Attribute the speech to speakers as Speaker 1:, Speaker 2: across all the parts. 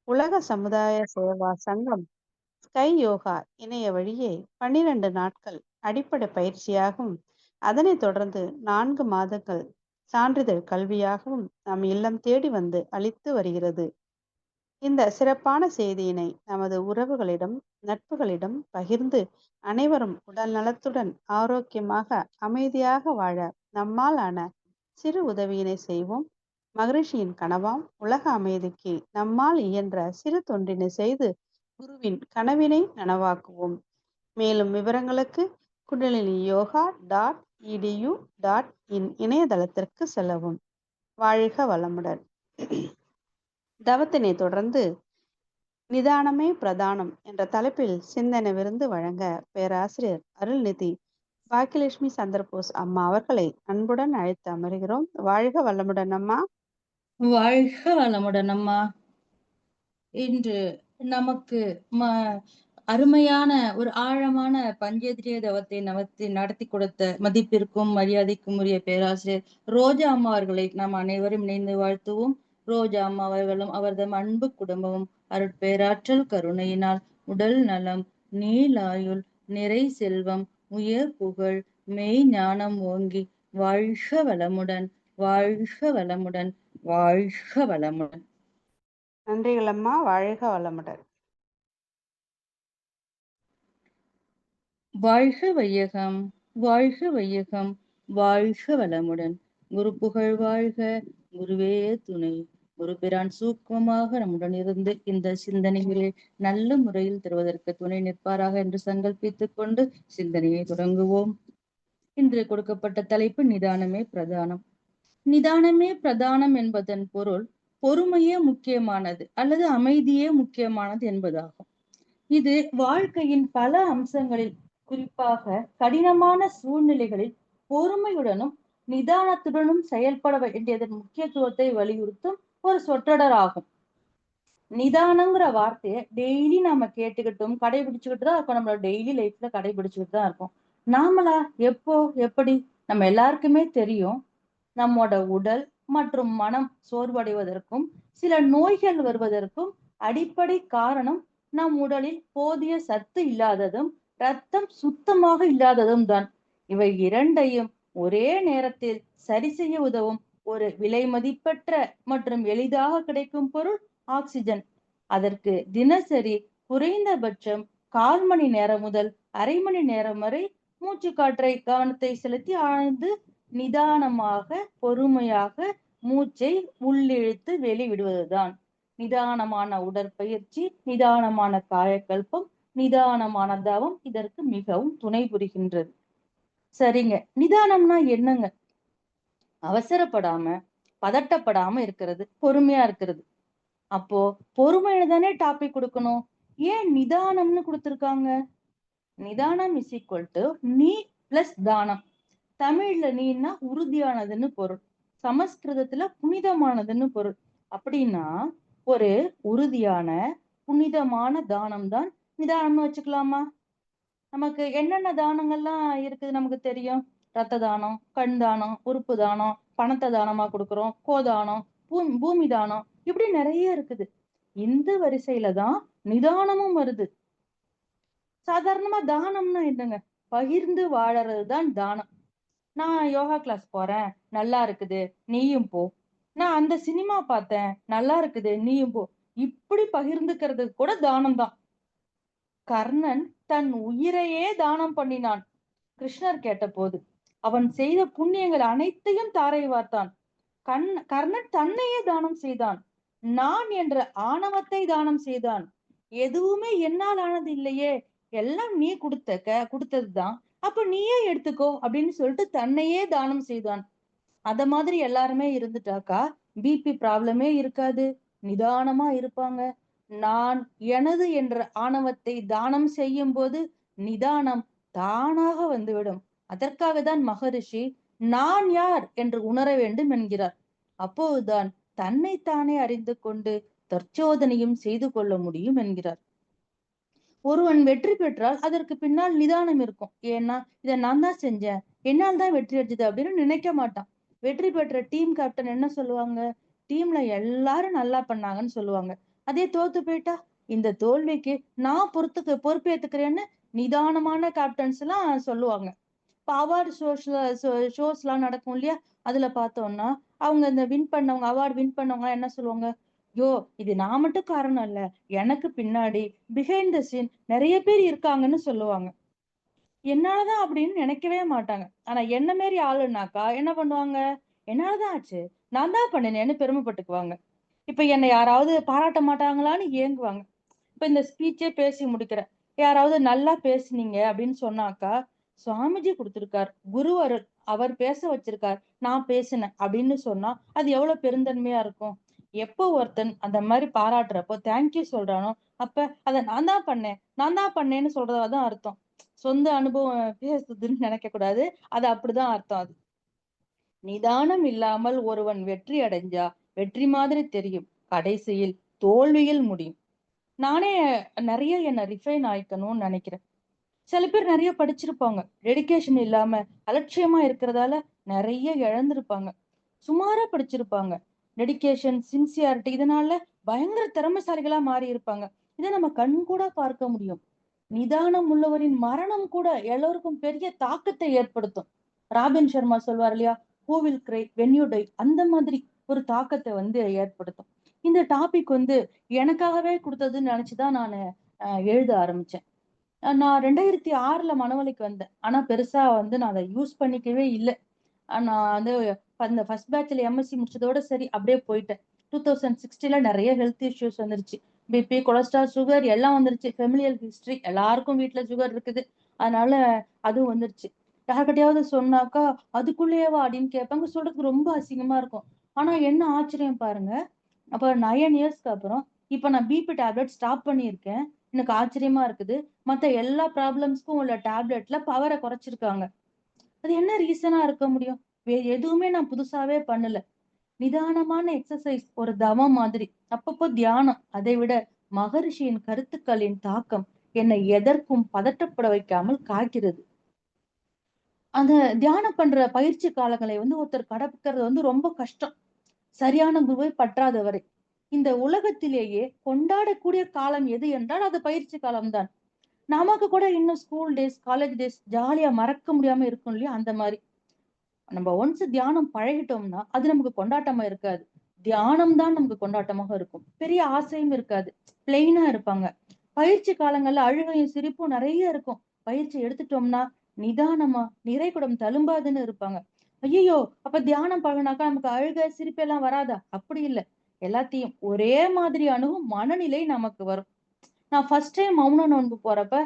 Speaker 1: உலக சமுதாய சேவா சங்கம் ஸ்கை யோகா இணைய வழியே 12 நாட்கள் அடிப்படை பயிற்சியாகவும், அதனைத் தொடர்ந்து 4 மாதங்கள் சான்றிதழ் கல்வியாகவும் நம் இல்லம் தேடி வந்து அளித்து வருகிறது. இந்த சிறப்பான செய்தியினை நமது உறவுகளிடம், நட்புகளிடம் பகிர்ந்து அனைவரும் உடல் நலத்துடன் ஆரோக்கியமாக, அமைதியாக வாழ நம்மால் ஆன சிறு உதவியினை செய்வோம். மகரிஷியின் கனவாம் உலக அமைதிக்கு நம்மால் இயன்ற சிறு தொண்டினை செய்து குருவின் கனவினை நனவாக்குவோம். மேலும் விவரங்களுக்கு குண்டலினி யோகா .edu.in இணையதளத்திற்கு செல்லவும். வாழ்க வளமுடன். தவத்தினை தொடர்ந்து நிதானமே பிரதானம் என்ற தலைப்பில் சிந்தனை விருந்து வழங்க பேராசிரியர் அருள்நிதி பாக்கியலட்சுமி சந்திரபோஸ் அம்மா அவர்களை அன்புடன் அழைத்து அமர்கிறோம். வாழ்க வளமுடன் அம்மா.
Speaker 2: வாழ்க வளமுடன் அம்மா. இன்று நமக்கு அருமையான ஒரு ஆழமான பஞ்சேந்திரிய தவத்தை நடத்தி கொடுத்த மதிப்பிற்கும் மரியாதைக்கும் உரிய பேராசிரியர் ரோஜா அம்மா அவர்களை நாம் அனைவரும் இணைந்து வாழ்த்துவோம். ரோஜா அம்மா அவர்களும் அவரது அன்பு குடும்பமும் அருட்பேராற்றல் கருணையினால் உடல் நலம், நீலாயுள், நிறை செல்வம், உயர் புகழ், மெய் ஞானம் ஓங்கி வாழ்க வளமுடன், வாழ்க வளமுடன், வாழ்க வளமுடன்.
Speaker 1: நன்றிகள் அம்மா. வாழ்க வளமுடன்.
Speaker 2: வாழ்க வையகம், வாழ்க வையகம், வாழ்க வளமுடன். குரு புகழ் வாழ்க, குருவே துணை. குருபிரான் சூக்குமமாக நம்முடன் இருந்து இந்த சிந்தனைகளை நல்ல முறையில் தருவதற்கு துணை நிற்பாராக என்று சங்கல்பித்துக் கொண்டு சிந்தனையை தொடங்குவோம். இன்று கொடுக்கப்பட்ட தலைப்பு நிதானமே பிரதானம். நிதானமே பிரதானம் என்பதன் பொருள் பொறுமையே முக்கியமானது அல்லது அமைதியே முக்கியமானது என்பதாகும். இது வாழ்க்கையின் பல அம்சங்களில், குறிப்பாக கடினமான சூழ்நிலைகளில் பொறுமையுடனும் நிதானத்துடனும் செயல்பட வேண்டியதன் முக்கியத்துவத்தை வலியுறுத்தும் ஒரு சொற்றொடர் ஆகும். நிதானங்கிற வார்த்தையை டெய்லி நாம கேட்டுக்கிட்டும் கடைபிடிச்சுக்கிட்டு தான் இருக்கோம். நம்மளோட டெய்லி லைஃப்ல கடைபிடிச்சுக்கிட்டு தான் இருக்கோம். நாமளா எப்போ எப்படி நம்ம எல்லாருக்குமே தெரியும். நம்மோட உடல் மற்றும் மனம் சோர்வடைவதற்கும் சில நோய்கள் வருவதற்கும் அடிப்படை காரணம் நம் உடலில் போதிய சத்து இல்லாததும் ரத்தம் சுத்தமாக இல்லாததும் தான். இவை இரண்டையும் ஒரே நேரத்தில் சரி செய்ய உதவும் ஒரு விலை மதிப்பற்ற மற்றும் எளிதாக கிடைக்கும் பொருள் ஆக்சிஜன். அதற்கு தினசரி குறைந்தபட்சம் 1/4 மணி நேரம் முதல் அரை மணி நேரம் வரை மூச்சு காற்றை கவனத்தை செலுத்தி ஆழ்ந்து நிதானமாக பொறுமையாக மூச்சை உள்ளிழுத்து வெளிவிடுவதுதான். நிதானமான உடற்பயிற்சி, நிதானமான காயக்கல்பம், நிதானமான தவம் இதற்கு மிகவும் துணை புரிகின்றது. சரிங்க, நிதானம்னா என்னங்க? அவசரப்படாம பதட்டப்படாம இருக்கிறது, பொறுமையா இருக்கிறது. அப்போ பொறுமையில தானே டாபிக் கொடுக்கணும். ஏன் நிதானம்னு கொடுத்திருக்காங்க? நிதானம் இஸ் ஈக்குவல் டு நீ பிளஸ் தானம். தமிழ்ல நீன்னா உறுதியானதுன்னு பொருள், சமஸ்கிருதத்துல புனிதமானதுன்னு பொருள். அப்படின்னா ஒரு உறுதியான புனிதமான தானம் தான் நிதானம்னு வச்சுக்கலாமா? நமக்கு என்னென்ன தானங்கள்லாம் இருக்குது நமக்கு தெரியும். ரத்த தானம், கண் தானம், உறுப்பு தானம், பணத்தை தானமா கொடுக்குறோம், கோதானம், பூமி தானம், இப்படி நிறைய இருக்குது. இந்த வரிசையில தான் நிதானமும் வருது. சாதாரணமா தானம்னா என்னங்க? பகிர்ந்து வாழறதுதான் தானம். நான் யோகா கிளாஸ் போறேன், நல்லா இருக்குது, நீயும் போ. நான் அந்த சினிமா பார்த்தேன், நல்லா இருக்குது, நீயும் போ. இப்படி பகிர்ந்துக்கிறது கூட தானம் தான். கர்ணன் தன் உயிரையே தானம் பண்ணினான் கிருஷ்ணர் கேட்டபோது. அவன் செய்த புண்ணியங்கள் அனைத்தையும் தாரை வார்த்தான். கர்ணன் தன்னையே தானம் செய்தான். நான் என்ற ஆணவத்தை தானம் செய்தான். எதுவுமே என்னால் ஆனது இல்லையே, எல்லாம் நீ கொடுத்ததுதான், அப்ப நீயே எடுத்துக்கோ அப்படின்னு சொல்லிட்டு தன்னையே தானம் செய்தான். அத மாதிரி எல்லாருமே இருந்துட்டாக்கா பிபி ப்ராப்ளமே இருக்காது, நிதானமா இருப்பாங்க. நான் எனது என்ற ஆணவத்தை தானம் செய்யும் போது நிதானம் தானாக வந்துவிடும். அதற்காக தான் மகரிஷி நான் யார் என்று உணர வேண்டும் என்கிறார். அப்போதுதான் தன்னைத்தானே அறிந்து கொண்டு தற்சோதனையும் செய்து கொள்ள முடியும் என்கிறார். ஒருவன் வெற்றி பெற்றால் அதற்கு பின்னால் நிதானம் இருக்கும். ஏன்னா இதை நான் தான் செஞ்சேன், என்னால் தான் வெற்றி அடைஞ்சது அப்படின்னு நினைக்க மாட்டான். வெற்றி பெற்ற டீம் கேப்டன் என்ன சொல்லுவாங்க? டீம்ல எல்லாரும் நல்லா பண்ணாங்கன்னு சொல்லுவாங்க. அதே தோத்து போயிட்டா இந்த தோல்விக்கு நான் பொறுப்பேத்துக்கிறேன்னு நிதானமான கேப்டன்ஸ் எல்லாம் சொல்லுவாங்க. இப்ப அவார்டு ஷோஸ் எல்லாம் நடக்கும் இல்லையா? அதுல பார்த்தோம்னா அவங்க இந்த அவார்டு வின் பண்ணவங்க என்ன சொல்லுவாங்க? யோ, இது நான் மட்டும் காரணம் இல்ல, எனக்கு பின்னாடி பிஹைண்ட் த சீன் நிறைய பேர் இருக்காங்கன்னு சொல்லுவாங்க. என்னாலதான் அப்படின்னு நினைக்கவே மாட்டாங்க. ஆனா என்ன மாரி ஆளுனாக்கா என்ன பண்ணுவாங்க? என்னாலதான் ஆச்சு, நான் தான் பண்ணினேன்னு பெருமைப்பட்டுக்குவாங்க. இப்ப என்னை யாராவது பாராட்ட மாட்டாங்களான்னு ஏங்குவாங்க. இப்ப இந்த ஸ்பீச்சே பேசி முடிக்கிறேன். யாராவது நல்லா பேசுனீங்க அப்படின்னு சொன்னாக்கா, சுவாமிஜி குடுத்திருக்கார், குரு அருள், அவர் பேச வச்சிருக்கார், நான் பேசினேன் அப்படின்னு சொன்னா அது எவ்வளவு பெருந்தன்மையா இருக்கும். எப்போ ஒருத்தன் அந்த மாதிரி பாராட்டுறப்போ தேங்க்யூ சொல்றானோ, அப்ப அத நான் தான் பண்ணேன்னு சொல்றதாதான் அர்த்தம். சொந்த அனுபவம் பேசுதுன்னு நினைக்க கூடாது. அது அப்படிதான் அர்த்தம் அது. நிதானம் இல்லாமல் ஒருவன் வெற்றி அடைஞ்சா வெற்றி மாதிரி தெரியும், கடைசியில் தோல்வியில் முடியும். நானே நிறைய என்ன ரிஃபைன் ஆயிக்கணும்னு நினைக்கிறேன். சில பேர் நிறைய படிச்சிருப்பாங்க, டெடிகேஷன் இல்லாம அலட்சியமா இருக்கிறதால நிறைய இழந்திருப்பாங்க. சுமாரா படிச்சிருப்பாங்க, டெடிகேஷன் சின்சியாரிட்டி இதனால பயங்கர திறமைசாலிகளா மாறி இருப்பாங்க. இதை நம்ம கண் கூட பார்க்க முடியும். நிதானம் உள்ளவரின் மரணம் கூட எல்லோருக்கும் பெரிய தாக்கத்தை ஏற்படுத்தும். ராபின் சர்மா சொல்வார் இல்லையா, who will cry when you tie, அந்த மாதிரி ஒரு தாக்கத்தை ஏற்படுத்தும். இந்த டாபிக் எனக்காகவே கொடுத்ததுன்னு நினைச்சுதான் நான் எழுத ஆரம்பிச்சேன். நான் 2006ல மனவலிக்கு வந்தேன். ஆனா பெருசா நான் அதை யூஸ் பண்ணிக்கவே இல்லை. நான் அந்த ஃபர்ஸ்ட் பேட்ச்ல எம்எஸ்சி முடிச்சதோட சரி அப்படியே போயிட்டேன். 2016ல நிறைய ஹெல்த் இஷ்யூஸ் வந்துருச்சு. பிபி, கொலஸ்ட்ரால், சுகர் எல்லாம் வந்துருச்சு. ஃபெமிலியல் ஹிஸ்டரி, எல்லாருக்கும் வீட்டுல சுகர் இருக்குது. அதனால அதுவும் வந்துருச்சு. யார்கிட்டயாவது சொன்னாக்கா அதுக்குள்ளேயேவா அப்படின்னு கேட்பாங்க. சொல்றதுக்கு ரொம்ப அசிங்கமா இருக்கும். ஆனா என்ன ஆச்சரியம் பாருங்க, அப்ப 9 இயர்ஸ்க்கு அப்புறம் இப்ப நான் பிபி டேப்லெட் ஸ்டாப் பண்ணியிருக்கேன். எனக்கு ஆச்சரியமா இருக்குது. மத்த எல்லா ப்ராப்ளம்ஸ்க்கும் உள்ள டேப்லெட்ல பவரை குறைச்சிருக்காங்க. அது என்ன ரீசனா இருக்க முடியும்? வேற எதுவுமே நான் புதுசாவே பண்ணல. நிதானமான எக்ஸசைஸ் ஒரு தவம் மாதிரி. அப்பப்போ தியானம். அதை விட மகரிஷியின் கருத்துக்களின் தாக்கம் என்னை எதற்கும் பதட்டப்பட வைக்காமல் காக்கிறது. அந்த தியானம் பண்ற பயிற்சி காலங்களை ஒருத்தர் கடக்கிறது ரொம்ப கஷ்டம். சரியான குருவை பற்றாத வரை. இந்த உலகத்திலேயே கொண்டாடக்கூடிய காலம் எது என்றால் அது பயிற்சி காலம்தான். நமக்கு கூட இன்னும் ஸ்கூல் டேஸ், காலேஜ் டேஸ் ஜாலியா மறக்க முடியாம இருக்கும் இல்லையா? அந்த மாதிரி நம்ம ஒன்ஸ் தியானம் பழகிட்டோம்னா அது நமக்கு கொண்டாட்டமா இருக்காது. தியானம் தான் நமக்கு கொண்டாட்டமாக இருக்கும். பெரிய ஆசையும் இருக்காது. பிளெயினா இருப்பாங்க. பயிற்சி காலங்கள்ல அழுகையும் சிரிப்பும் நிறைய இருக்கும். பயிற்சி எடுத்துட்டோம்னா நிதானமா நிறைகுடம் தழும்பாதுன்னு இருப்பாங்க. ஐயோ, அப்ப தியானம் பழகினாக்கா நமக்கு அழுகை சிரிப்பு எல்லாம் வராதா? அப்படி இல்ல. எல்லாத்தையும் ஒரே மாதிரி அணுகும் மனநிலை நமக்கு வரும். நான் ஃபர்ஸ்ட் டைம் மௌன நோன்பு போறப்ப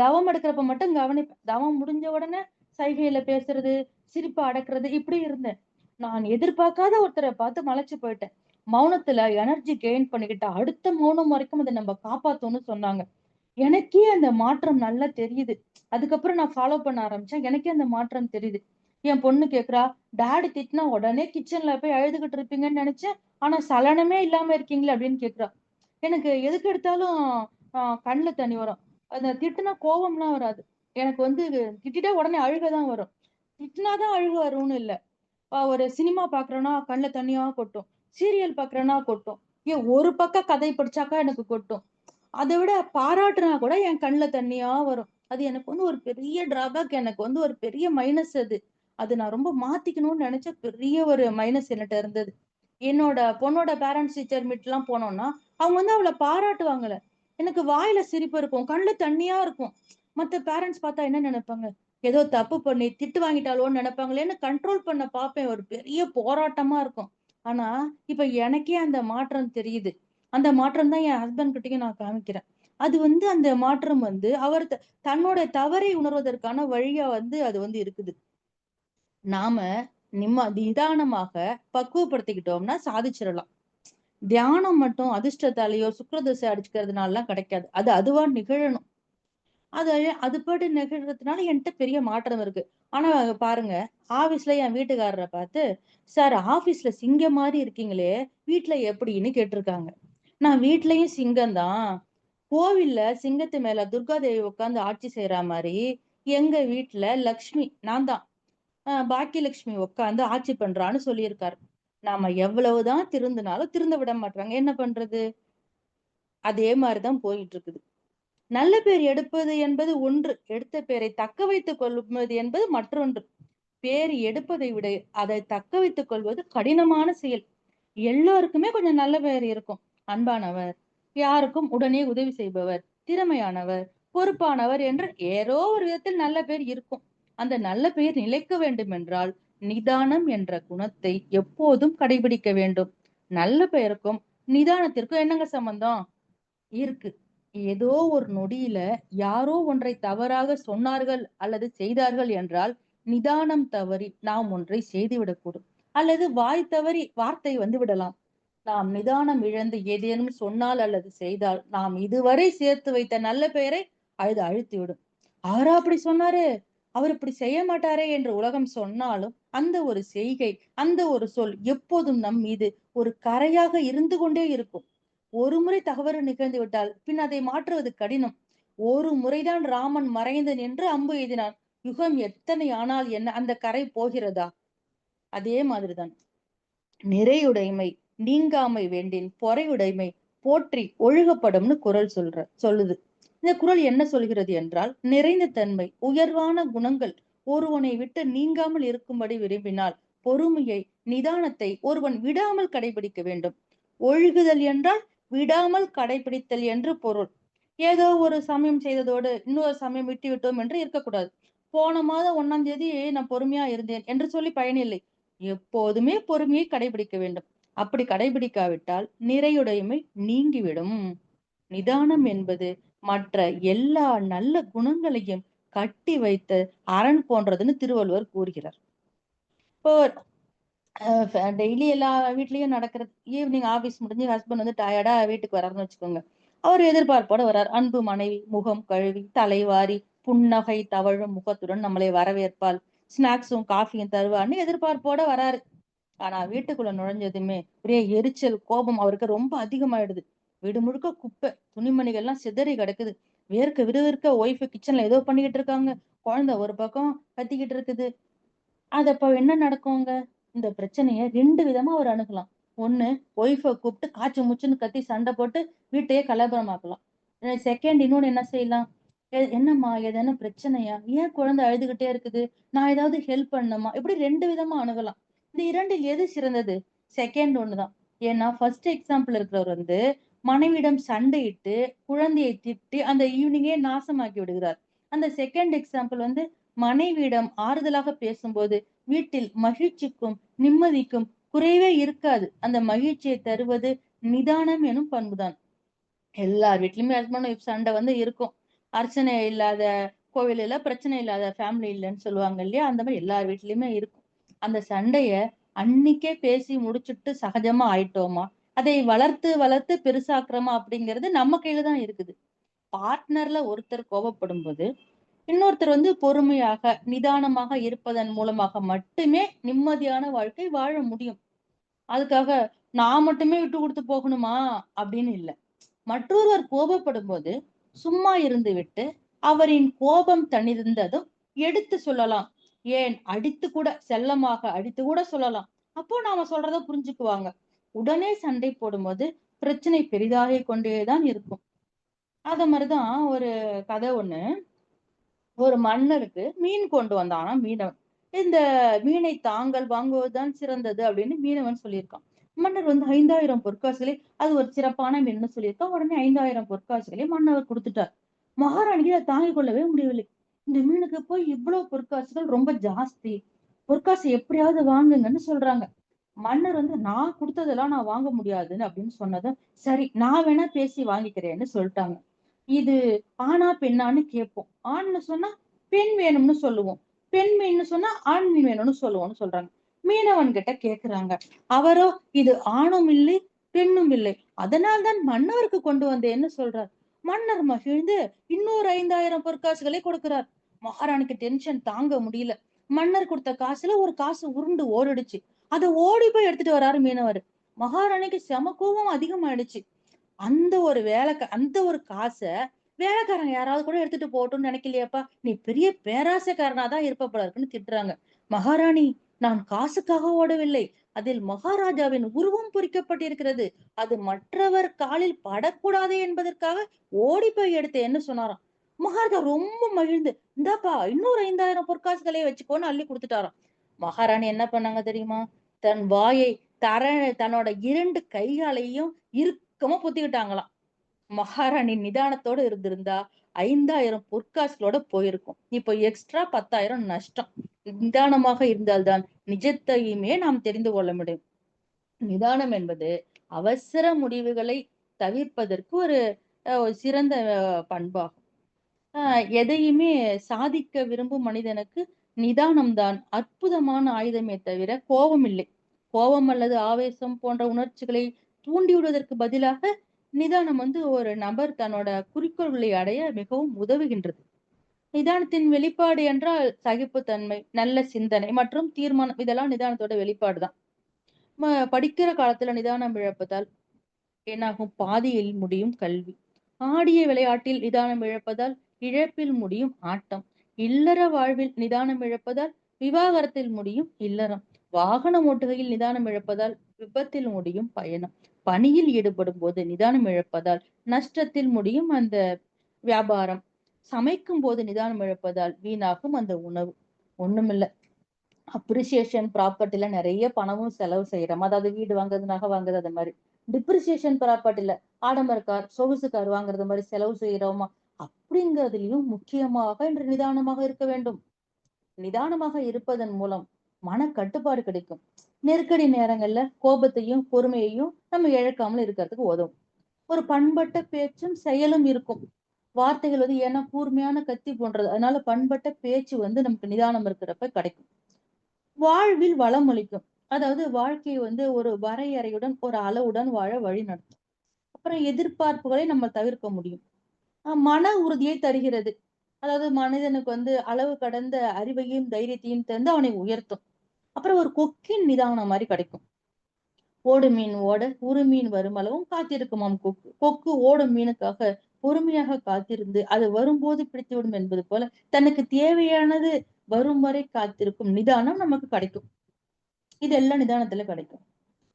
Speaker 2: தவம் எடுக்கிறப்ப மட்டும் கவனிப்பேன். தவம் முடிஞ்ச உடனே சைகையில பேசுறது, சிரிப்பு அடக்குறது இப்படி இருந்தேன். நான் எதிர்பார்க்காத ஒருத்தரை பார்த்து மலைச்சு போயிட்டேன். மௌனத்துல எனர்ஜி கெயின் பண்ணிக்கிட்ட அடுத்த மௌனம் வரைக்கும் அதை நம்ம காப்பாத்தோம்னு சொன்னாங்க. எனக்கே அந்த மாற்றம் நல்லா தெரியுது. அதுக்கப்புறம் நான் ஃபாலோ பண்ண ஆரம்பிச்சேன். எனக்கே அந்த மாற்றம் தெரியுது. என் பொண்ணு கேக்குறா, டாடி திட்டினா உடனே கிச்சன்ல போய் அழுதுகிட்டு இருப்பீங்கன்னு நினைச்சேன். ஆனா சலனமே இல்லாம இருக்கீங்களே அப்படின்னு கேக்குறா. எனக்கு எதுக்கு எடுத்தாலும் கண்ணுல தண்ணி வரும். அந்த திட்டுனா கோவம்லாம் வராது. எனக்கு திட்டிட்டா உடனே அழுகை வரும். திட்டுனாதான் அழுகை வரும்னு இல்ல. ஒரு சினிமா பாக்குறேன்னா கண்ணுல தண்ணியா கொட்டும். சீரியல் பாக்குறேன்னா கொட்டும். ஏன் ஒரு பக்கம் கதை படிச்சாக்கா எனக்கு கொட்டும். அதை விட பாராட்டுனா கூட என் கண்ணுல தண்ணியா வரும். அது எனக்கு ஒரு பெரிய டிராபேக். எனக்கு ஒரு பெரிய மைனஸ் அது. அது நான் ரொம்ப மாத்திக்கணும்னு நினைச்ச பெரிய ஒரு மைனஸ் என்கிட்ட இருந்தது. என்னோட பொண்ணோட பேரண்ட்ஸ் டீச்சர் மீட் எல்லாம் போனோம்னா அவங்க அவளை பாராட்டுவாங்கல்ல, எனக்கு வாயில சிரிப்பு இருக்கும், கண்ணுல தண்ணியா இருக்கும். மத்த பேரண்ட்ஸ் பார்த்தா என்ன நினைப்பாங்க, ஏதோ தப்பு பண்ணி திட்டு வாங்கிட்டாலோன்னு நினைப்பாங்களேன்னு கண்ட்ரோல் பண்ண பார்ப்பேன். ஒரு பெரிய போராட்டமா இருக்கும். ஆனா இப்ப எனக்கே அந்த மாற்றம் தெரியுது. அந்த மாற்றம் தான் என் ஹஸ்பண்ட் கிட்டயும் நான் காமிக்கிறேன். அது அந்த மாற்றம் அவர் தன்னோட தவறை உணர்வதற்கான வழியா அது இருக்குது. நாம நிதானமாக பக்குவப்படுத்திக்கிட்டோம்னா சாதிச்சிடலாம். தியானம் மட்டும் அதிர்ஷ்டத்தாலேயோ சுக்கிரதசை அடிச்சுக்கிறதுனால கிடைக்காது. அது அதுவா நிகழணும். அது அது பாட்டு நிகழ்றதுனால என்கிட்ட பெரிய மாற்றம் இருக்கு. ஆனா பாருங்க, ஆபீஸ்ல என் வீட்டுக்காரரை பார்த்து, சார் ஆபீஸ்ல சிங்கம் மாதிரி இருக்கீங்களே, வீட்டுல எப்படின்னு கேட்டிருக்காங்க. நான் வீட்லயும் சிங்கம் தான். கோவில்ல சிங்கத்து மேல துர்கா தேவி உட்கார்ந்து ஆட்சி செய்யற மாதிரி எங்க வீட்டுல லக்ஷ்மி நான் தான் பாக்கியலட்சுமி உட்கார்ந்து ஆட்சி பண்றான்னு சொல்லியிருக்காரு. நாம எவ்வளவுதான் திருந்தினாலும் திருந்த விட மாட்டாங்க. என்ன பண்றது? அதே மாதிரிதான் போயிட்டு இருக்குது. நல்ல பேர் எடுப்பது என்பது ஒன்று, எடுத்த பேரை தக்க வைத்துக் கொள்வது என்பது மற்றொன்று. பேர் எடுப்பதை விட அதை தக்க வைத்துக் கொள்வது கடினமான செயல். எல்லோருக்குமே கொஞ்சம் நல்ல பெயர் இருக்கும். அன்பானவர், யாருக்கும் உடனே உதவி செய்பவர், திறமையானவர், பொறுப்பானவர் என்று ஏதோ ஒரு விதத்தில் நல்ல பேர் இருக்கும். அந்த நல்ல பெயர் நிலைக்க வேண்டும் என்றால் நிதானம் என்ற குணத்தை எப்போதும் கடைபிடிக்க வேண்டும். நல்ல பெயருக்கும் நிதானத்திற்கும் என்னங்க சம்பந்தம் இருக்கு? ஏதோ ஒரு நொடியில யாரோ ஒன்றை தவறாக சொன்னார்கள் அல்லது செய்தார்கள் என்றால் நிதானம் தவறி நாம் ஒன்றை செய்துவிடக்கூடும். அல்லது வாய் தவறி வார்த்தை வந்து விடலாம். நாம் நிதானம் இழந்து ஏதேனும் சொன்னால் அல்லது செய்தால் நாம் இதுவரை சேர்த்து வைத்த நல்ல பெயரை அது அழித்துவிடும். அவரா அப்படி சொன்னாரு, அவர் இப்படி செய்ய மாட்டாரே என்று உலகம் சொன்னாலும் அந்த ஒரு செய்கை, அந்த ஒரு சொல் எப்போதும் நம் மீது ஒரு கரையாக இருந்து கொண்டே இருக்கும். ஒரு முறை தவறு நிகழ்ந்து விட்டால் பின் அதை மாற்றுவது கடினம். ஒரு முறைதான் ராமன் மறைந்து நின்று அம்பு எய்தினான். யுகம் எத்தனை ஆனால் என்ன, அந்த கரை போகிறதா? அதே மாதிரிதான் நிறையுடைமை நீங்காமை வேண்டின் பொறையுடைமை போற்றி ஒழுகப்படும்னு குறள் சொல்லுது. இந்த குறள் என்ன சொல்கிறது என்றால், நிறைந்த தன்மை, உயர்வான குணங்கள் ஒருவனை விட்டு நீங்காமல் இருக்கும்படி விரும்பினால் பொறுமையை, நிதானத்தை ஒருவன் விடாமல் கடைபிடிக்க வேண்டும். ஒழுகுதல் என்றால் விடாமல் கடைபிடித்தல் என்று பொருள். ஏதோ ஒரு சமயம் செய்ததோடு இன்னொரு சமயம் விட்டு விட்டோம் என்று இருக்கக்கூடாது. போன மாதம் 1ஆம் தேதி நான் பொறுமையா இருந்தேன் என்று சொல்லி பயனில்லை. எப்போதுமே பொறுமையை கடைபிடிக்க வேண்டும். அப்படி கடைபிடிக்காவிட்டால் நிறையுடைமை நீங்கிவிடும். நிதானம் என்பது மற்ற எல்லா நல்ல குணங்களையும் கட்டி வைத்த அரண் போன்றதுன்னு திருவள்ளுவர் கூறுகிறார். இப்போ டெய்லி எல்லா வீட்லயும் நடக்கிறது. ஈவினிங் ஆபீஸ் முடிஞ்சு ஹஸ்பண்ட் வந்து டயர்டா வீட்டுக்கு வர்றாருன்னு வச்சுக்கோங்க. அவர் எதிர்பார்ப்போட வர்றார். அன்பு மனைவி முகம் கழுவி தலைவாரி புன்னகை தவழும் முகத்துடன் நம்மளை வரவேற்பால், ஸ்நாக்ஸும் காஃபியும் தருவார்னு எதிர்பார்ப்போட வராரு. ஆனா வீட்டுக்குள்ள நுழைஞ்சதுமே ஒரே எரிச்சல், கோபம் அவருக்கு ரொம்ப அதிகமாயிடுது. வீடு முழுக்க குப்பை, துணிமணிகள் எல்லாம் சிதறி கிடக்குது. வேர்க்க விறுவிறுக்க ஒய்ஃப் கிச்சன்ல ஏதோ பண்ணிக்கிட்டு இருக்காங்க. குழந்தை ஒரு பக்கம் கத்திக்கிட்டு இருக்குது. அது அப்ப என்ன நடக்குங்க? இந்த பிரச்சனைய 2 விதமா அவர் அணுகலாம். ஒண்ணு, ஒய்ஃப கூப்பிட்டு காச்சு மூச்சுன்னு கத்தி சண்டை போட்டு வீட்டையே கலவரமாக்கலாம். செகண்ட் இன்னொன்னு என்ன செய்யலாம்? என்னம்மா ஏதேனும் பிரச்சனையா? ஏன் குழந்தை அழுதுகிட்டே இருக்குது? நான் ஏதாவது ஹெல்ப் பண்ணணுமா? இப்படி 2 விதமா அணுகலாம். இந்த 2ல் எது சிறந்தது? செகண்ட் ஒண்ணு தான். ஏன்னா ஃபர்ஸ்ட் எக்ஸாம்பிள் இருக்கிறவர் வந்து மனைவியிடம் சண்டையிட்டு, குழந்தையை திட்டி அந்த ஈவினிங்கே நாசமாக்கி விடுகிறார். அந்த செகண்ட் எக்ஸாம்பிள் வந்து மனைவியிடம் ஆறுதலாக பேசும்போது வீட்டில் மகிழ்ச்சிக்கும் நிம்மதிக்கும் குறைவே இருக்காது. அந்த மகிழ்ச்சியை தருவது நிதானம் எனும் பண்புதான். எல்லார் வீட்லயுமே ஹஸ்பண்ட் ஒய்ஃப் சண்டை வந்து இருக்கும். அர்ச்சனை இல்லாத கோவில் இல்ல, பிரச்சனை இல்லாத ஃபேமிலி இல்லன்னு சொல்லுவாங்க இல்லையா? அந்த மாரி எல்லார் வீட்லயுமே இருக்கும். அந்த சண்டைய அன்னைக்கே பேசி முடிச்சுட்டு சகஜமா ஆயிட்டோமா? அதை வளர்த்து வளர்த்து பெருசாக்குறோமா? அப்படிங்கிறது நம்ம கையில தான் இருக்குது. பார்ட்னர்ல ஒருத்தர் கோபப்படும்போது இன்னொருத்தர் வந்து பொறுமையாக, நிதானமாக இருப்பதன் மூலமாக மட்டுமே நிம்மதியான வாழ்க்கை வாழ முடியும். அதுக்காக நான் மட்டுமே விட்டு குடுத்து போகணுமா? அப்படின்னு இல்ல. மற்றொருவர் கோபப்படும்போது சும்மா இருந்துவிட்டு அவரின் கோபம் தணிந்ததும் எடுத்து சொல்லலாம். ஏன் அடித்து கூட செல்லமாக அடித்து கூட சொல்லலாம். அப்போ நாம சொல்றத புரிஞ்சுக்குவாங்க. உடனே சண்டை போடும்போது பிரச்சனை பெரிதாகிக் கொண்டேதான் இருக்கும். அத மாதிரிதான் ஒரு கதை ஒண்ணு. ஒரு மன்னருக்கு மீன் கொண்டு வந்தானாம் மீனவன். இந்த மீனை தாங்கள் வாங்குவதுதான் சிறந்தது அப்படின்னு மீனவன் சொல்லியிருக்கான். மன்னர் வந்து 5,000 பொற்காசுகளை, அது ஒரு சிறப்பான மீன்னு சொல்லியிருக்கான். உடனே 5,000 பொற்காசுகளை மன்னவர் கொடுத்துட்டார். மகாராணிக்கு அதை தாங்கிக் கொள்ளவே முடியவில்லை. இந்த மீனுக்கு போய் இவ்வளவு பொற்காசுகள் ரொம்ப ஜாஸ்தி. பொற்காசு எப்படியாவது வாங்குங்கன்னு சொல்றாங்க. மன்னர் வந்து நான் கொடுத்ததெல்லாம் நான் வாங்க முடியாதுன்னு அப்படின்னு சொன்னதும், சரி நான் வேணா பேசி வாங்கிக்கிறேன்னு சொல்லிட்டாங்க. இது ஆணா பெண்ணான்னு கேட்போம். ஆண்ன்னு சொன்னா பெண் வேணும்னு சொல்லுவோம். பெண் மீன்னு சொன்னா ஆண் மீன் வேணும்னு சொல்லுவோம்னு சொல்றாங்க. மீனவன் கிட்ட கேக்குறாங்க. அவரோ இது ஆணும் இல்லை, பெண்ணும் இல்லை. அதனால் தான் மன்னருக்கு கொண்டு வந்தேன்னு சொல்றார். மன்னர் மகிழ்ந்து இன்னொரு 5,000 பொற்காசுகளை கொடுக்கிறார். மகாராணிக்கு டென்ஷன் தாங்க முடியல. மன்னர் கொடுத்த காசுல ஒரு காசு உருண்டு ஓடிடுச்சு. அத ஓடி போய் எடுத்துட்டு வராரு மீனவர். மகாராணிக்கு செம கோபம் அதிகமாயிடுச்சு. அந்த ஒரு காச வேலைக்காரங்க யாராவது கூட எடுத்துட்டு போகட்டும்னு நினைக்கலையாப்பா? நீ பெரிய பேராசைக்காரனா தான் இருப்ப போல இருக்குன்னு திட்டுறாங்க. மகாராணி, நான் காசுக்காக ஓடவில்லை. அதில் மகாராஜாவின் உருவம் பொறிக்கப்பட்டிருக்கிறது. அது மற்றவர் காலில் படக்கூடாதே என்பதற்காக ஓடி போய் எடுத்து என்ன சொன்னாராம். மகாராஜா ரொம்ப மகிழ்ந்து, இந்தாப்பா இன்னொரு 5,000 பொற்காசுகளே வச்சுக்கோன்னு அள்ளி குடுத்துட்டாராம். மகாராணி என்ன பண்ணாங்க தெரியுமா? தன் வாயை தர தன்னோட 2 கைகளையும் இறுக்கமா பொத்திக்கிட்டாங்களாம். மகாராணி நிதானத்தோட இருந்திருந்தா 5,000 பொற்காசுகளோட போயிருக்கும். இப்போ எக்ஸ்ட்ரா 10,000 நஷ்டம். நிதானமாக இருந்தால்தான் நிஜத்தையுமே நாம் தெரிந்து கொள்ள முடியும். நிதானம் என்பது அவசர முடிவுகளை தவிர்ப்பதற்கு ஒரு சிறந்த பண்பாகும். எதையுமே சாதிக்க விரும்பும் மனிதனுக்கு நிதானம் தான் அற்புதமான ஆயுதமே தவிர கோபம் இல்லை. கோபம் அல்லது ஆவேசம் போன்ற உணர்ச்சிகளை தூண்டிவிடுவதற்கு பதிலாக நிதானம் ஒரு நபர் தன்னோட குறிக்கோள்களை அடைய மிகவும் உதவுகின்றது. நிதானத்தின் வெளிப்பாடு என்றால் சகிப்புத்தன்மை, நல்ல சிந்தனை மற்றும் தீர்மானம் இதெல்லாம் நிதானத்தோட வெளிப்பாடுதான். படிக்கிற காலத்துல நிதானம் இழப்பதால் என்னாகும்? பாதியில் முடியும் கல்வி. ஆடிய விளையாட்டில் நிதானம் இழப்பதால் இழப்பில் முடியும் ஆட்டம். இல்லற வாழ்வில் நிதானம் இழப்பதால் விவாகரத்தில் முடியும் இல்லறம். வாகனம் ஓட்டுகையில் நிதானம் இழப்பதால் விபத்தில் முடியும் பயணம். பணியில் ஈடுபடும் போது நிதானம் இழப்பதால் நஷ்டத்தில் முடியும் அந்த வியாபாரம். சமைக்கும் போது நிதானம் இழப்பதால் வீணாகும் அந்த உணவு. ஒண்ணுமில்ல. அப்ரிசியேஷன் ப்ராப்பர்ட்டில நெறைய பணமும் செலவு செய்றோம். அதாவது வீடு வாங்குறது, நகை வாங்குறது அது மாரி. டிப்ரிசியேஷன் ப்ராப்பர்ட்டில ஆடம்பர கார், சொகுசு கார் வாங்குறது மாரி செலவு செய்றோமா? அப்படிங்கிறதிலும் முக்கியமாக இன்று நிதானமாக இருக்க வேண்டும். நிதானமாக இருப்பதன் மூலம் மனக்கட்டுப்பாடு கிடைக்கும். நெருக்கடி நேரங்கள்ல கோபத்தையும், பொறுமையையும் நம்ம இழக்காமல் இருக்கிறதுக்கு உதவும். ஒரு பண்பட்ட பேச்சும், செயலும் இருக்கும். வார்த்தைகள் ஏன்னா கூர்மையான கத்தி போன்றது. அதனால பண்பட்ட பேச்சு நமக்கு நிதானம் இருக்கிறப்ப கிடைக்கும். வாழ்வில் வளமளிக்கும். அதாவது வாழ்க்கைய ஒரு வரையறையுடன், ஒரு அளவுடன் வாழ வழி நடத்தும். அப்புறம் எதிர்பார்ப்புகளை நம்ம தவிர்க்க முடியும். மன உறுதியை தருகிறது. அதாவது மனிதனுக்கு அளவு கடந்த அறிவையும், தைரியத்தையும் தந்து அவனை உயர்த்தும். அப்புறம் ஒரு கொக்கின் நிதானம் மாரி கிடைக்கும். ஓடும் மீன் ஓட, உறுமீன் வருமளவும் காத்திருக்குமாம் கொக்கு. கொக்கு ஓடும் மீனுக்காக பொறுமையாக காத்திருந்து, அது வரும்போது பிடித்துவிடும் என்பது போல, தனக்கு தேவையானது வரும் வரை காத்திருக்கும் நிதானம் நமக்கு கிடைக்கும். இதெல்லாம் நிதானத்துல கிடைக்கும்.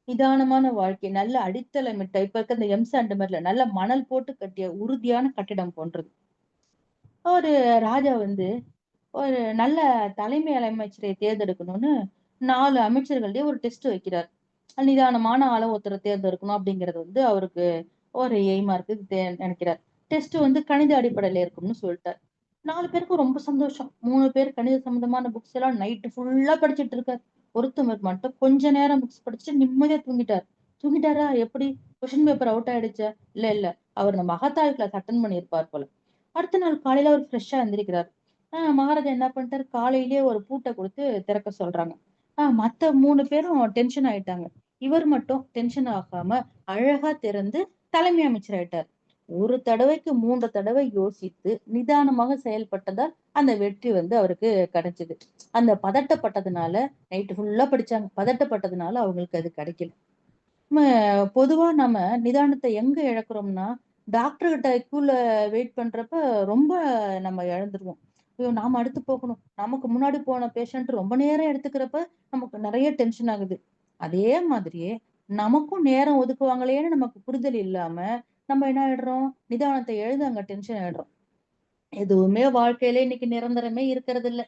Speaker 2: நிதானமான வாழ்க்கை, நல்ல அடித்தளமிட்ட இப்ப இருக்க இந்த எம் சாண்ட் மாரில நல்ல மணல் போட்டு கட்டிய உறுதியான கட்டிடம் போன்றது. ஒரு ராஜா ஒரு நல்ல தலைமை அமைச்சரை தேர்ந்தெடுக்கணும்னு 4 அமைச்சர்கள்டயே ஒரு டெஸ்ட் வைக்கிறார். நிதானமான ஆள ஒருத்தர தேர்ந்தெடுக்கணும் அப்படிங்கிறது அவருக்கு ஒரு எய்மா இருக்கு நினைக்கிறார். டெஸ்ட் கணித அடிப்படையில இருக்கும்னு சொல்லிட்டார். 4 பேருக்கும் ரொம்ப சந்தோஷம். 3 பேர் கணித சம்பந்தமான புக்ஸ் எல்லாம் நைட் ஃபுல்லா படிச்சுட்டு இருக்காரு. ஒருத்தவர் மட்டும் கொஞ்ச நேரம் புக்ஸ் படிச்சுட்டு நிம்மதியா தூங்கிட்டார். தூங்கிட்டாரா? எப்படி? கொஸ்டின் பேப்பர் அவுட் ஆயிடுச்சா? இல்ல. அவர் இந்த மகத்தாய் கிளாஸ் அட்டெண்ட் பண்ணியிருப்பார் போல. அடுத்த நாள் காலையில அவர் ஃப்ரெஷ்ஷா எந்திரிக்கிறார். மகாராஜா என்ன பண்ணிட்டாரு? காலையிலேயே ஒரு பூட்ட குடுத்து திறக்க சொல்றாங்க. மத்த 3 பேரும் டென்ஷன் ஆயிட்டாங்க. இவர் மட்டும் டென்ஷன் ஆகாம அழகா திறந்து தலைமை அமைச்சர் ஆயிட்டார். ஒரு தடவைக்கு 3 தடவை யோசித்து நிதானமாக செயல்பட்டதால் அந்த வெற்றி அவருக்கு கிடைச்சது. அந்த பதட்டப்பட்டதுனால நைட் ஃபுல்லா படிச்சாங்க. பதட்டப்பட்டதுனால அவங்களுக்கு அது கிடைக்கல. நம்ம பொதுவா நம்ம நிதானத்த எங்க இழக்கிறோம்னா, டாக்டர் கிட்ட கியூல வெயிட் பண்றப்ப ரொம்ப நம்ம இழந்துருவோம். ஐயோ! நாம அடுத்து போகணும். நமக்கு முன்னாடி போன பேஷண்ட் ரொம்ப நேரம் எடுத்துக்கிறப்ப நமக்கு நெறைய டென்ஷன் ஆகுது. அதே மாதிரியே நமக்கும் நேரம் ஒதுக்குவாங்களேன்னு நமக்கு புரிதல் இல்லாம, நம்ம என்ன ஆயிடுறோம்? நிதானத்த இழந்து அங்க டென்ஷன் ஆயிடுறோம். எதுவுமே வாழ்க்கையில இன்னைக்கு நிரந்தரமே இருக்கிறதில்ல.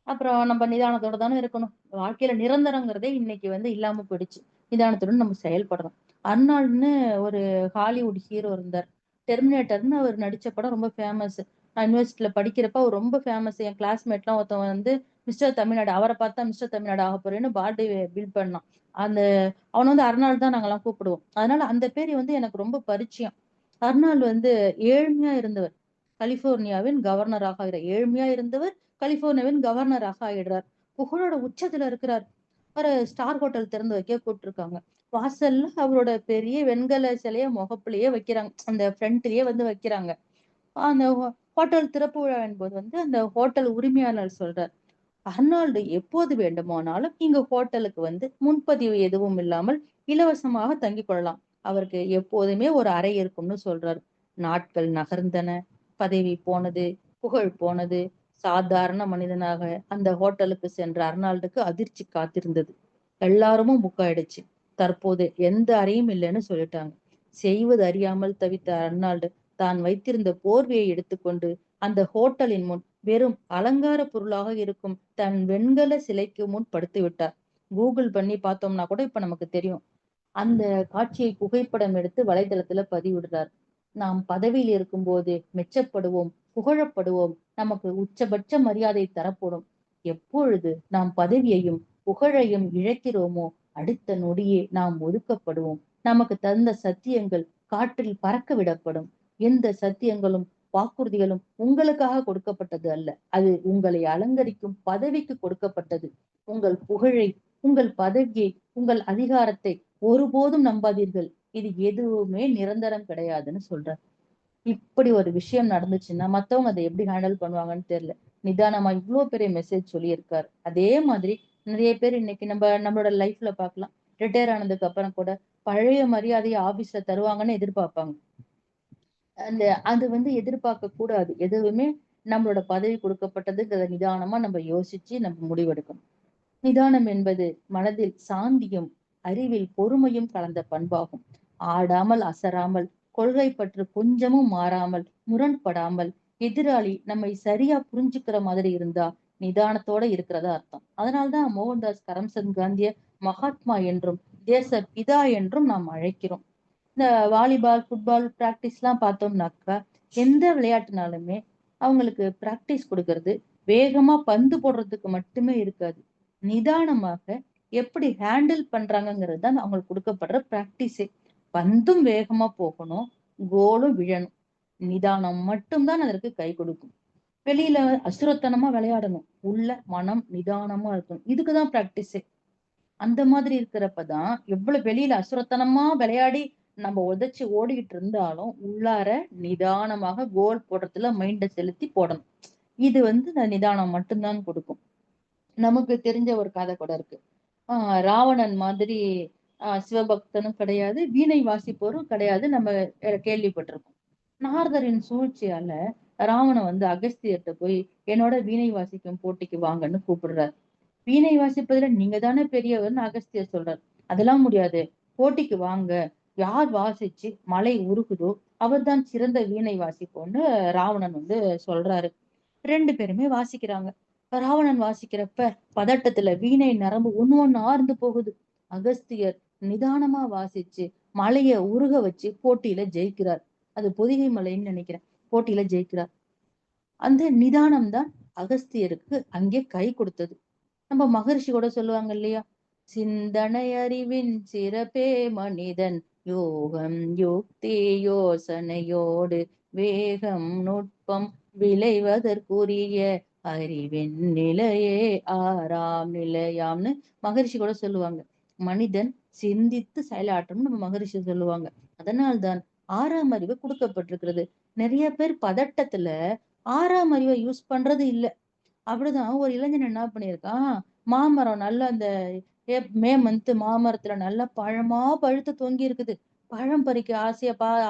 Speaker 2: அப்புறம் நம்ம நிதானத்தோட தானே இருக்கணும். வாழ்க்கையில நிரந்தரங்கிறதே இன்னைக்கு இல்லாம போயிடுச்சு. நிதானத்துடன் நம்ம செயல்படுறோம். அர்னால்டுன்னு ஒரு ஹாலிவுட் ஹீரோ இருந்தார். டெர்மினேட்டர்ன்னு அவர் நடிச்ச படம் ரொம்ப ஃபேமஸ். நான் யுனிவர்சிட்டில படிக்கிறப்ப அவர் ரொம்ப ஃபேமஸ். என் கிளாஸ்மேட்லாம் ஒருத்தவன் மிஸ்டர் தமிழ்நாடு அவர பார்த்தா மிஸ்டர் தமிழ்நாடு ஆகப் போறேன்னு பாடி பில்ட் பண்ணான். அந்த அவன அர்னால்டு தான் நாங்கலாம் கூப்பிடுவோம். அதனால அந்த பேரு எனக்கு ரொம்ப பரிச்சயம். அர்னால்டு ஏழ்மையா இருந்தவர். கலிபோர்னியாவின் கவர்னராக ஏழ்மையா இருந்தவர் கலிபோர்னியாவின் கவர்னராக ஆயிடுறார். புகழோட உச்சத்துல இருக்கிறார். ஒரு ஸ்டார் ஹோட்டல் திறந்து வைக்க கூப்பிட்டுருக்காங்க. வாசல்ல அவரோட பெரிய வெண்கல சிலைய முகப்புலயே வைக்கிறாங்க. அந்த ஃப்ரண்ட்லயே வைக்கிறாங்க. அந்த ஹோட்டல் திறப்பு விழாவின் போது அந்த ஹோட்டல் உரிமையாளர் சொல்றார். அர்னால்டு எப்போது வேண்டுமானாலும் இங்க ஹோட்டலுக்கு முன்பதிவு எதுவும் இல்லாமல் இலவசமாக தங்கிக் கொள்ளலாம். அவருக்கு எப்போதுமே ஒரு அறை இருக்கும்னு சொல்றாரு. நாட்கள் நகர்ந்தன. பதவி போனது, புகழ் போனது. சாதாரண மனிதனாக அந்த ஹோட்டலுக்கு சென்ற அர்னால்டுக்கு அதிர்ச்சி காத்திருந்தது. எல்லாருமும் புக் ஆயிடுச்சு. தற்போது எந்த அறையும் இல்லைன்னு சொல்லிட்டாங்க. செய்வது அறியாமல் தவித்த அர்னால்டு தான் வைத்திருந்த போர்வையை எடுத்துக்கொண்டு அந்த ஹோட்டலின் முன் வெறும் அலங்கார பொருளாக இருக்கும் தன் வெண்கல சிலைக்கு முன் படுத்து விட்டார். கூகுள் பண்ணி பார்த்தோம்னா கூட இப்ப நமக்கு தெரியும். அந்த காட்சியை புகைப்படம் எடுத்து வலைதளத்துல பதிவிடுறார். நாம் பதவியில் இருக்கும்போது மெச்சப்படுவோம், புகழப்படுவோம், நமக்கு உச்சபட்ச மரியாதை தரப்படும். எப்பொழுது நாம் பதவியையும் புகழையும் இழக்கிறோமோ அடுத்த நொடியே நாம் ஒதுக்கப்படுவோம். நமக்கு தந்த சத்தியங்கள் காற்றில் பறக்க விடப்படும். எந்த சத்தியங்களும் வாக்குறுதிகளும் உங்களுக்காக கொடுக்கப்பட்டது அல்ல. அது உங்களை அலங்கரிக்கும் பதவிக்கு கொடுக்கப்பட்டது. உங்கள் புகழை, உங்கள் பதவியை, உங்கள் அதிகாரத்தை ஒருபோதும் நம்பாதீர்கள். இது எதுவுமே நிரந்தரம் கிடையாதுன்னு சொல்றார். இப்படி ஒரு விஷயம் நடந்துச்சுன்னா மத்தவங்க அதை எப்படி ஹேண்டில் பண்ணுவாங்கன்னு தெரியல. நிதானமா இவ்வளவு பெரிய மெசேஜ் சொல்லியிருக்காரு. அதே மாதிரி நிறைய பேர் இன்னைக்கு நம்மளோட லைஃப்ல பார்க்கலாம். ரிட்டையர் ஆனதுக்கு அப்புறம் கூட பழைய மரியாதையை ஆபீஸ்ல தருவாங்கன்னு எதிர்பார்ப்பாங்க. அது எதிர்பார்க்க கூடாது. எதுவுமே நம்மளோட பதவி கொடுக்கப்பட்டதுங்கிறத நிதானமா நம்ம யோசிச்சு நம்ம முடிவெடுக்கணும். நிதானம் என்பது மனதில் சாந்தியும் அறிவில் பொறுமையும் கலந்த பண்பாகும். ஆடாமல் அசராமல், கொள்கை பற்று கொஞ்சமும் மாறாமல், முரண்படாமல், எதிராளி நம்மை சரியா புரிஞ்சுக்கிற மாதிரி இருந்தா நிதானத்தோட இருக்கிறதா அர்த்தம். அதனால்தான் மோகன்தாஸ் கரம்சந்த் காந்திய மகாத்மா என்றும் தேச பிதா என்றும் நாம் அழைக்கிறோம். இந்த வாலிபால், ஃபுட்பால் பிராக்டிஸ் எல்லாம் பார்த்தோம்னாக்கா எந்த விளையாட்டுனாலுமே அவங்களுக்கு பிராக்டிஸ் கொடுக்கறது வேகமா பந்து போடுறதுக்கு மட்டுமே இருக்காது. நிதானமாக எப்படி ஹேண்டில் பண்றாங்கங்கிறது தான் அவங்களுக்கு கொடுக்கப்படுற பிராக்டிஸே. பந்தும் வேகமா போகணும், கோலும் விழணும். நிதானம் மட்டும்தான் அதற்கு கை கொடுக்கும். வெளியில அசுரத்தனமா விளையாடணும், உள்ள மனம் நிதானமா இருக்கும். இதுக்குதான் பிராக்டிஸே. அந்த மாதிரி இருக்கிறப்பதான் எவ்வளவு வெளியில அசுரத்தனமா விளையாடி நம்ம உதைச்சு ஓடிக்கிட்டு இருந்தாலும் உள்ளார நிதானமாக கோல் போடுறதுல மைண்ட செலுத்தி போடணும். இது இந்த நிதானம் மட்டும்தான் கொடுக்கும். நமக்கு தெரிஞ்ச ஒரு கதை கூட இருக்கு. ராவணன் மாதிரி சிவபக்தனும் கிடையாது, வீணை வாசிப்போரும் கிடையாது. நம்ம கேள்விப்பட்டிருக்கோம். நாரதரின் சூழ்ச்சியால ராவணன் அகஸ்தியர்கிட்ட போய் என்னோட வீணை வாசிக்கும் போட்டிக்கு வாங்கன்னு கூப்பிடுறாரு. வீணை வாசிப்பதுல நீங்க தானே பெரியவர்னு அகஸ்தியர் சொல்றாரு. அதெல்லாம் முடியாது, போட்டிக்கு வாங்க, யார் வாசிச்சு மலை உருகுதோ அவர்தான் சிறந்த வீணை வாசிப்போன்னு ராவணன் சொல்றாரு. 2 பேருமே வாசிக்கிறாங்க. ராவணன் வாசிக்கிறப்ப பதட்டத்துல வீணை நரம்பு ஒண்ணு ஆர்ந்து போகுது. அகஸ்தியர் நிதானமா வாசிச்சு மலைய உருக வச்சு போட்டியில ஜெயிக்கிறார். அது பொதிகை மலைன்னு நினைக்கிறேன். போட்டியில ஜெயிக்கிறார். அந்த நிதானம் தான் அகஸ்தியருக்கு அங்கே கை கொடுத்தது. நம்ம மகரிஷி கூட சொல்லுவாங்க இல்லையா, சிந்தனை அறிவின் சிறப்பே மனிதன், யோகம் யுக்தி யோசனையோடு வேகம் நுட்பம் விளைவதற்குரிய அறிவின் நிலையே ஆறாம் நிலையாம்னு மகரிஷி கூட சொல்லுவாங்க. மனிதன் சிந்தித்து செயலாற்றணும்னு நம்ம மகரிஷி சொல்லுவாங்க. அதனால்தான் 6ஆம் அறிவு கொடுக்கப்பட்டிருக்கிறது. நிறைய பேர் பதட்டத்துல 6ஆம் அறிவை யூஸ் பண்றது இல்ல. அப்படிதான் ஒரு இளைஞன் என்ன பண்ணியிருக்கான், மாமரம் நல்ல அந்த மே மந்த் மாமரத்துல நல்லா பழமா பழுத்து தொங்கி இருக்குது. பழம் பறிக்க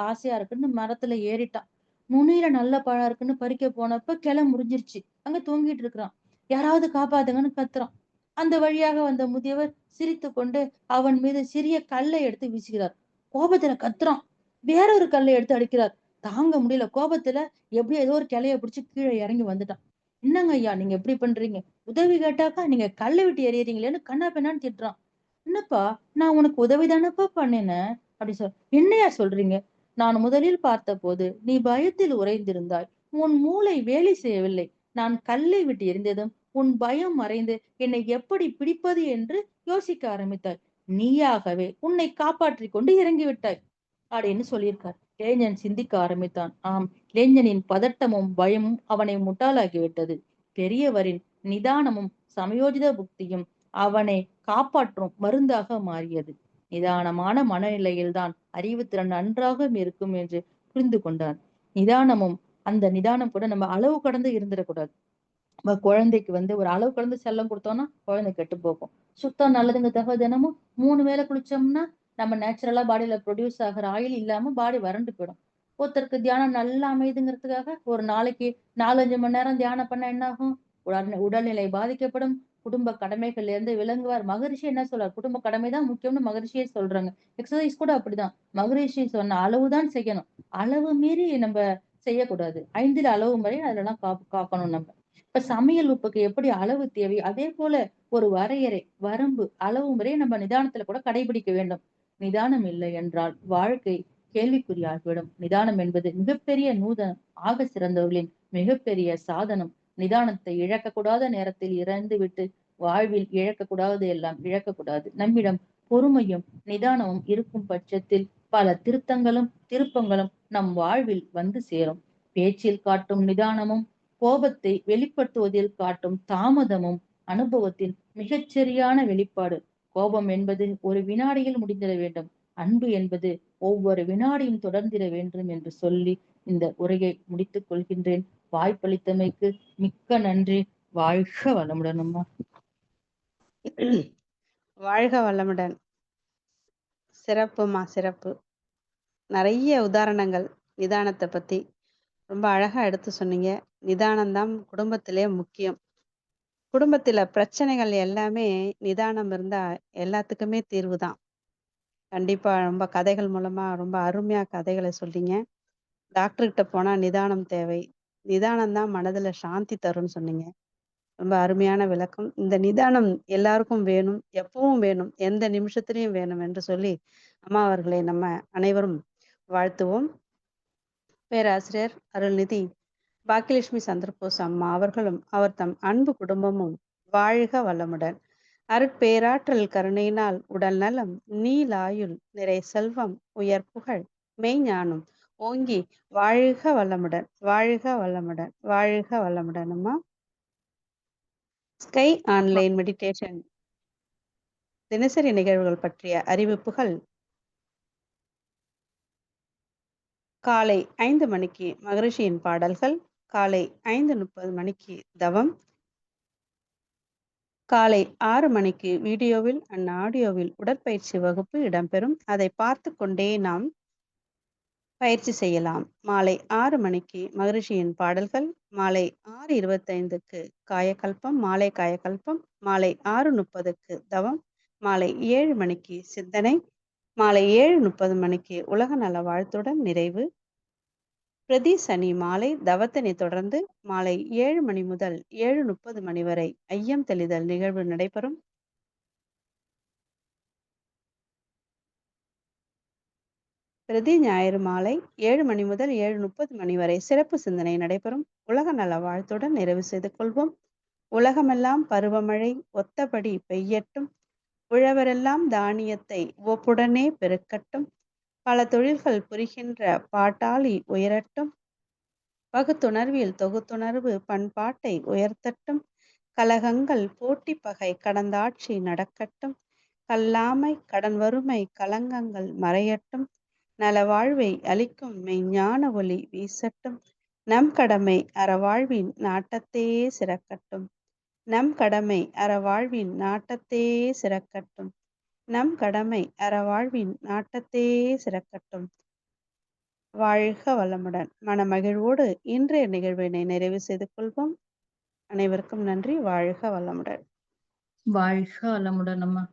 Speaker 2: ஆசையா இருக்குன்னு மரத்துல ஏறிட்டான். நுனியில நல்ல பழம் இருக்குன்னு பறிக்க போனப்ப கிளை முறிஞ்சிருச்சு. அங்க தொங்கிட்டு இருக்கிறான். யாராவது காப்பாத்துங்கன்னு கத்துறான். அந்த வழியாக வந்த முதியவர் சிரித்துக் கொண்டு அவன் மீது சிறிய கல்லை எடுத்து வீசுகிறார். கோபத்துல கத்துறான். வேறொரு கல்லை எடுத்து அடிக்கிறார். தாங்க முடியல கோபத்துல எப்படியோ ஏதோ ஒரு கிளைய பிடிச்சு கீழே இறங்கி வந்துட்டான். என்னங்க ஐயா நீங்க எப்படி பண்றீங்க? உதவி கேட்டாக்கா நீங்க கல்லை விட்டு எறியறீங்களேன்னு கண்ணா பின்னான்னு திட்டுறான். என்னப்பா, நான் உனக்கு உதவி தானப்பா பண்ணினேன் அப்படி என்னையா சொல்றீங்க? நான் முதலில் பார்த்தபோது நீ பயத்தில் உறைந்திருந்தாய். உன் மூளை வேலை செய்யவில்லை. நான் கல்லை விட்டு எறிந்ததும் உன் பயம் மறைந்து என்னை எப்படி பிடிப்பது என்று யோசிக்க ஆரம்பித்தாய். நீயாகவே உன்னை காப்பாற்றிக் கொண்டு இறங்கி விட்டாய் அப்படின்னு சொல்லியிருக்கார். இளைஞன் சிந்திக்க ஆரம்பித்தான். ஆம், இளைஞனின் பதட்டமும் பயமும் அவனை முட்டாளாக்கி விட்டது. பெரியவரின் நிதானமும் சமயோஜித புக்தியும் அவனை காப்பாற்றும் மருந்தாக மாறியது. நிதானமான மனநிலையில்தான் அறிவுத்திறன் நன்றாக இருக்கும் என்று புரிந்து கொண்டான். நிதானமும் அந்த நிதானம் கூட நம்ம அளவு கடந்து இருந்துடக்கூடாது. நம்ம குழந்தைக்கு ஒரு அளவு கடந்து செல்லம் கொடுத்தோம்னா குழந்தை கெட்டு போகும். சுத்தம் நல்லதுங்கிறதுக்காக தினமும் 3 வேளை குளிச்சோம்னா நம்ம நேச்சுரலா பாடியில ப்ரொடியூஸ் ஆகிற ஆயில் இல்லாம பாடி வறண்டு போயிடும். ஒருத்தருக்கு தியானம் நல்லா அமைதுங்கிறதுக்காக ஒரு நாளைக்கு 4, 5 மணி நேரம் தியானம் பண்ணா என்ன ஆகும்? உடல்நிலை பாதிக்கப்படும், குடும்ப கடமைகள்ல இருந்து விலங்குவார். மகரிஷி என்ன சொல்றார்? குடும்ப கடமை தான் முக்கியம்னு மகரிஷியே சொல்றாங்க. எக்ஸர்சைஸ் கூட அப்படிதான். மகரிஷி சொன்ன அளவுதான் செய்யணும். அளவு மீறி நம்ப செய்யக்கூடாது. 5ல் அளவு முறை அதெல்லாம் காக்கணும் நம்ம. இப்ப சமையல் உப்புக்கு எப்படி அளவு தேவையோ, அதே போல ஒரு வரையறை, வரம்பு, அளவு முறையை நம்ம நிதானத்துல கூட கடைபிடிக்க வேண்டும். நிதானம் இல்லை என்றால் வாழ்க்கை கேள்விக்குறியாகிவிடும். நிதானம் என்பது மிகப்பெரிய நூதனம். ஆக சிறந்தவர்களின் மிகப்பெரிய சாதனம். நிதானத்தை இழக்கக்கூடாத நேரத்தில் இறந்துவிட்டு வாழ்வில் இழக்கக்கூடாதது எல்லாம் இழக்கக்கூடாது. நம்மிடம் பொறுமையும் நிதானமும் இருக்கும் பட்சத்தில் பல திருத்தங்களும் திருப்பங்களும் நம் வாழ்வில் வந்து சேரும். பேச்சில் காட்டும் நிதானமும் கோபத்தை வெளிப்படுத்துவதில் காட்டும் தாமதமும் அனுபவத்தின் மிகச்சரியான வெளிப்பாடு. கோபம் என்பது ஒரு வினாடியில் முடிந்திட வேண்டும். அன்பு என்பது ஒவ்வொரு வினாடியும் தொடர்ந்திட வேண்டும் என்று சொல்லி இந்த உரையை முடித்துக் கொள்கின்றேன். வாய்ப்பளித்தமைக்கு மிக்க நன்றி. வாழ்க வளமுடன் அம்மா.
Speaker 1: வாழ்க வளமுடன். சிறப்புமா, சிறப்பு. நிறைய உதாரணங்கள் நிதானத்தை பத்தி ரொம்ப அழகா எடுத்து சொன்னீங்க. நிதானம்தான் குடும்பத்திலே முக்கியம். குடும்பத்துல பிரச்சனைகள் எல்லாமே நிதானம் இருந்தா எல்லாத்துக்குமே தீர்வு தான். கண்டிப்பா ரொம்ப கதைகள் மூலமா ரொம்ப அருமையா கதைகளை சொல்றீங்க. டாக்டர் கிட்ட போனா நிதானம் தேவை. நிதானம் தான் மனதுல சாந்தி தரும்னு சொன்னீங்க. ரொம்ப அருமையான விளக்கம். இந்த நிதானம் எல்லாருக்கும் வேணும், எப்பவும் வேணும், எந்த நிமிஷத்திலையும் வேணும் என்று சொல்லி அம்மா அவர்களை நம்ம அனைவரும் வாழ்த்துவோம். பேராசிரியர் அருள்நிதி பாக்கியலட்சுமி சந்திரபோஸ் அம்மா அவர்களும் அவர் தம் அன்பு குடும்பமும் வாழ்க வளமுடன். அருட்பேராற்றல் கருணையினால் உடல் நலம், நீலாயுள், நிறை செல்வம், உயர் புகழ், மெய்ஞானம் ஓங்கி வாழ்க வளமுடன், வாழ்க வளமுடன், வாழ்க வளமுடன் அம்மா. ஸ்கை ஆன்லைன் மெடிடேஷன் தினசரி நிகழ்வுகள் பற்றிய அறிவிப்புகள். காலை 5 மணிக்கு மகரிஷியின் பாடல்கள், காலை 5:30 மணிக்கு தவம், காலை 6 மணிக்கு வீடியோவில் அண்ட் ஆடியோவில் உடற்பயிற்சி வகுப்பு இடம்பெறும். அதை பார்த்து கொண்டே நாம் பயிற்சி செய்யலாம். மாலை 6 மணிக்கு மகரிஷியின் பாடல்கள், மாலை 6:25க்கு காயகல்பம், மாலை காயகல்பம், மாலை 6:30க்கு தவம், மாலை 7 மணிக்கு சிந்தனை, மாலை 7:30 மணிக்கு உலக நல வாழ்த்துடன் நிறைவு. பிரதி சனி மாலை தவத்தினை தொடர்ந்து மாலை 7 மணி முதல் 7:30 மணி வரை ஐயம் தெளிதல் நிகழ்வு நடைபெறும். பிரதி ஞாயிறு மாலை 7 மணி முதல் 7:30 மணி வரை சிறப்பு சிந்தனை நடைபெறும். உலக நல வாழ்த்துடன் நிறைவு செய்து கொள்வோம். உலகமெல்லாம் பருவமழை ஒத்தபடி பெய்யட்டும், உழவரெல்லாம் தானியத்தை உவப்புடனே பெருக்கட்டும், பல தொழில்கள் புரிகின்ற பாட்டாளி உயரட்டும், பகுத்துணர்வில் தொகுத்துணர்வு பண்பாட்டை உயர்த்தட்டும், கலகங்கள் போட்டி பகை கடந்தாட்சி நடக்கட்டும், கல்லாமை கடன் வறுமை கலங்கங்கள் மறையட்டும், நல வாழ்வை அளிக்கும் மெய்ஞான ஒளி வீசட்டும், நம் கடமை அறவாழ்வின் நாட்டத்தே சிறக்கட்டும், நம் கடமை அறவாழ்வின் நாட்டத்தே சிறக்கட்டும், நம் கடமை அறவாழ்வின் நாட்டத்தே சிறக்கட்டும். வாழ்க வளமுடன். மனமகிழ்வோடு இன்றைய நிகழ்வினை நிறைவு செய்து கொள்வோம். அனைவருக்கும் நன்றி. வாழ்க வளமுடன்.
Speaker 2: வாழ்க வளமுடன் அம்மா.